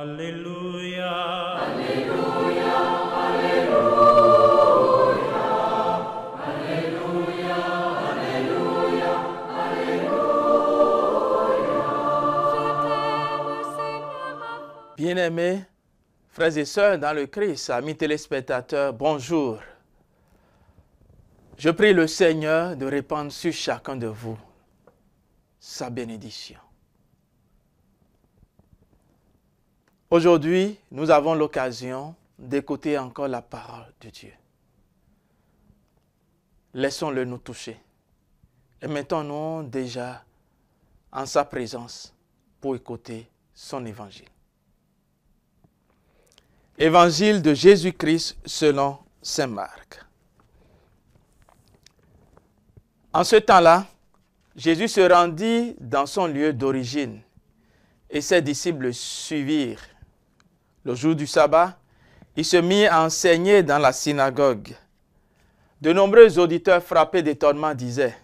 Alléluia. Alléluia, Alléluia, Alléluia, Alléluia, Alléluia. Bien-aimés, frères et sœurs dans le Christ, amis téléspectateurs, bonjour. Je prie le Seigneur de répandre sur chacun de vous sa bénédiction. Aujourd'hui, nous avons l'occasion d'écouter encore la parole de Dieu. Laissons-le nous toucher et mettons-nous déjà en sa présence pour écouter son évangile. Évangile de Jésus-Christ selon saint Marc. En ce temps-là, Jésus se rendit dans son lieu d'origine et ses disciples le suivirent. Le jour du sabbat, il se mit à enseigner dans la synagogue. De nombreux auditeurs frappés d'étonnement disaient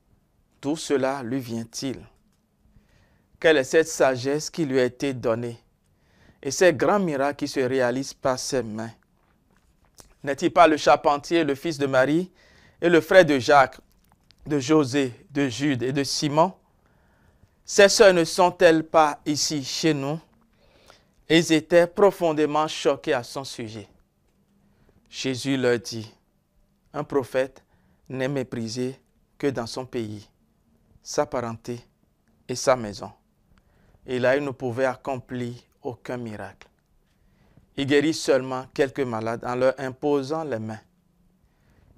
« D'où cela lui vient-il? Quelle est cette sagesse qui lui a été donnée et ces grands miracles qui se réalisent par ses mains? N'est-il pas le charpentier, le fils de Marie et le frère de Jacques, de José, de Jude et de Simon? Ces sœurs ne sont-elles pas ici chez nous? » Ils étaient profondément choqués à son sujet. Jésus leur dit, « Un prophète n'est méprisé que dans son pays, sa parenté et sa maison. » Et là, il ne pouvait accomplir aucun miracle. Il guérit seulement quelques malades en leur imposant les mains.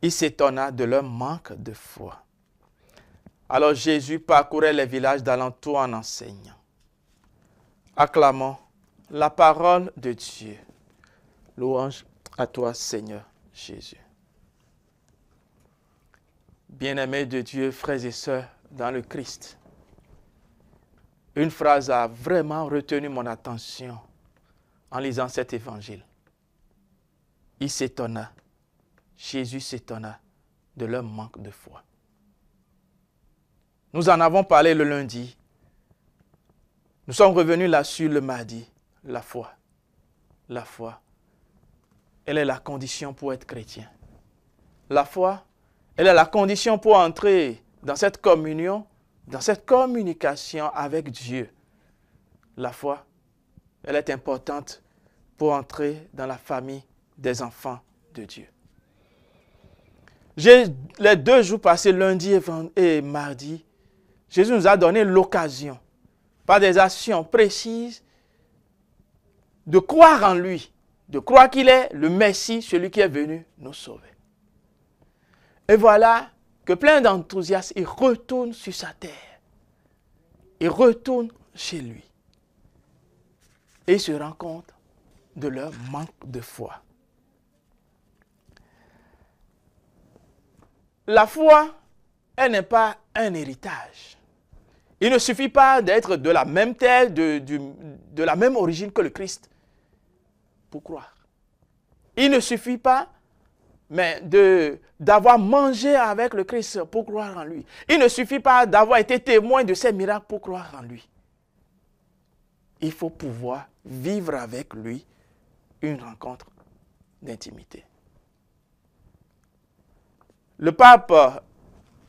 Il s'étonna de leur manque de foi. Alors Jésus parcourait les villages d'alentour en enseignant. Acclamons la parole de Dieu. Louange à toi, Seigneur Jésus. Bien-aimés de Dieu, frères et sœurs dans le Christ, une phrase a vraiment retenu mon attention en lisant cet évangile. Il s'étonna, Jésus s'étonna de leur manque de foi. Nous en avons parlé le lundi. Nous sommes revenus là-dessus le mardi. La foi. La foi. Elle est la condition pour être chrétien. La foi, elle est la condition pour entrer dans cette communion, dans cette communication avec Dieu. La foi, elle est importante pour entrer dans la famille des enfants de Dieu. Les 2 jours passés, lundi et mardi, Jésus nous a donné l'occasion, par des actions précises, de croire en lui, de croire qu'il est le Messie, celui qui est venu nous sauver. Et voilà que plein d'enthousiasme, il retourne sur sa terre. Il retourne chez lui. Et il se rend compte de leur manque de foi. La foi, elle n'est pas un héritage. Il ne suffit pas d'être de la même terre, de la même origine que le Christ pour croire. Il ne suffit pas d'avoir mangé avec le Christ pour croire en lui. Il ne suffit pas d'avoir été témoin de ses miracles pour croire en lui. Il faut pouvoir vivre avec lui une rencontre d'intimité. Le pape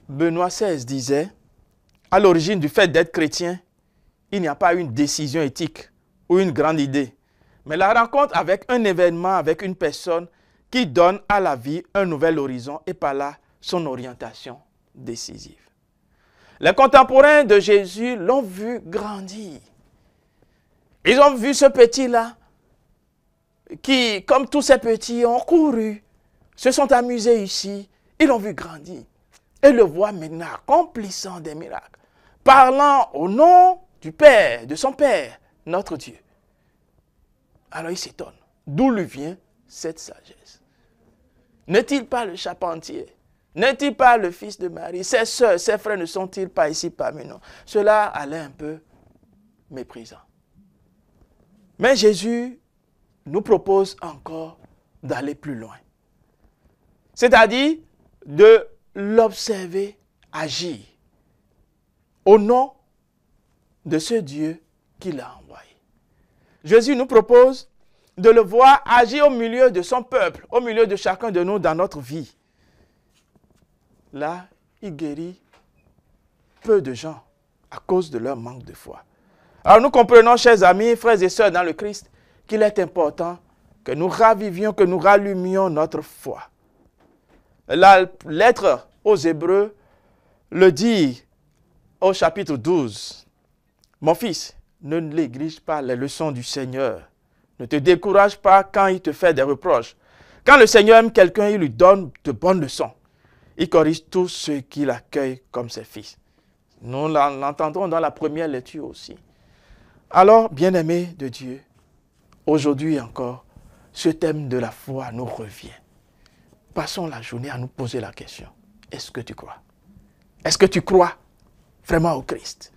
Benoît XVI disait, à l'origine du fait d'être chrétien, il n'y a pas une décision éthique ou une grande idée, mais la rencontre avec un événement, avec une personne qui donne à la vie un nouvel horizon et par là son orientation décisive. Les contemporains de Jésus l'ont vu grandir. Ils ont vu ce petit-là qui, comme tous ces petits, ont couru, se sont amusés ici, ils l'ont vu grandir. Et le voient maintenant accomplissant des miracles, parlant au nom du Père, de son Père, notre Dieu. Alors il s'étonne. D'où lui vient cette sagesse? N'est-il pas le charpentier? N'est-il pas le fils de Marie? Ses sœurs, ses frères ne sont-ils pas ici parmi nous? Cela allait un peu méprisant. Mais Jésus nous propose encore d'aller plus loin. C'est-à-dire de l'observer agir au nom de ce Dieu qui l'a envoyé. Jésus nous propose de le voir agir au milieu de son peuple, au milieu de chacun de nous dans notre vie. Là, il guérit peu de gens à cause de leur manque de foi. Alors nous comprenons, chers amis, frères et sœurs dans le Christ, qu'il est important que nous ravivions, que nous rallumions notre foi. La lettre aux Hébreux le dit au chapitre 12. Mon fils, ne néglige pas les leçons du Seigneur. Ne te décourage pas quand il te fait des reproches. Quand le Seigneur aime quelqu'un, il lui donne de bonnes leçons. Il corrige tous ceux qui l'accueillent comme ses fils. Nous l'entendrons dans la première lecture aussi. Alors, bien-aimés de Dieu, aujourd'hui encore, ce thème de la foi nous revient. Passons la journée à nous poser la question. Est-ce que tu crois? Est-ce que tu crois vraiment au Christ?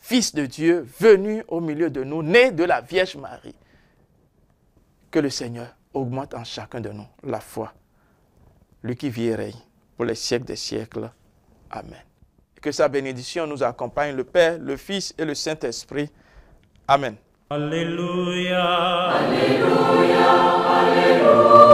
Fils de Dieu, venu au milieu de nous, né de la Vierge Marie. Que le Seigneur augmente en chacun de nous la foi. Lui qui vit et règne pour les siècles des siècles. Amen. Et que sa bénédiction nous accompagne, le Père, le Fils et le Saint-Esprit. Amen. Alléluia. Alléluia, Alléluia.